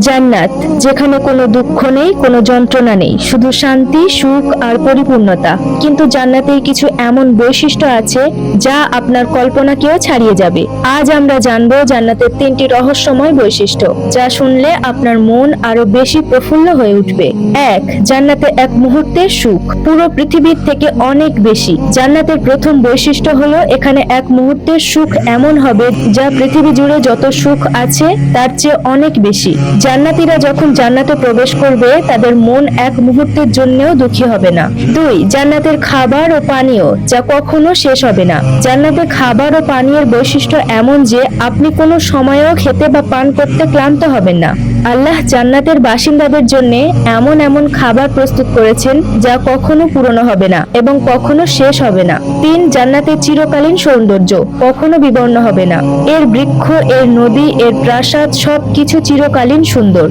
জান্নাত, যেখানে কোনো দুঃখ নেই, কোনো যন্ত্রণা নেই, শুধু শান্তি, সুখ আর পরিপূর্ণতা। কিন্তু জান্নাতের কিছু এমন বৈশিষ্ট্য আছে যা আপনার কল্পনাকেও ছাড়িয়ে যাবে। আজ আমরা জানবো জান্নাতের 3টি রহস্যময় বৈশিষ্ট্য, যা শুনলে আপনার মন আরো বেশি প্রফুল্ল হয়ে উঠবে। 1. জান্নাতে এক মুহূর্তের সুখ, পুরো পৃথিবীর থেকে অনেক বেশি। জান্নাতের প্রথম বৈশিষ্ট্য হলো এখানে এক মুহূর্তের সুখ এমন হবে যা পৃথিবী জুড়ে যত সুখ আছে তার চেয়ে অনেক বেশি। জান্নাতীরা যখন জান্নাতে প্রবেশ করবে তাদের মন এক মুহূর্তের জন্যও দুঃখী হবে না। 2. জান্নাতের খাবার ও পানীয়, যা কখনো শেষ হবে না। জান্নাতের খাবার ও পানীয়ের বৈশিষ্ট্য এমন যে আপনি কোনো সময়েও খেতে বা পান করতে ক্লান্ত হবেন না। আল্লাহ জান্নাতের বাসিন্দাদের জন্য এমন এমন খাবার প্রস্তুত করেছেন যা কখনো পুরনো হবে না এবং কখনো শেষ হবে না। 3. জান্নাতের চিরকালীন সৌন্দর্য, কখনো বিবর্ণ হবে না। এর বৃক্ষ, এর নদী, এর প্রাসাদ সবকিছু চিরকালীন সুন্দর।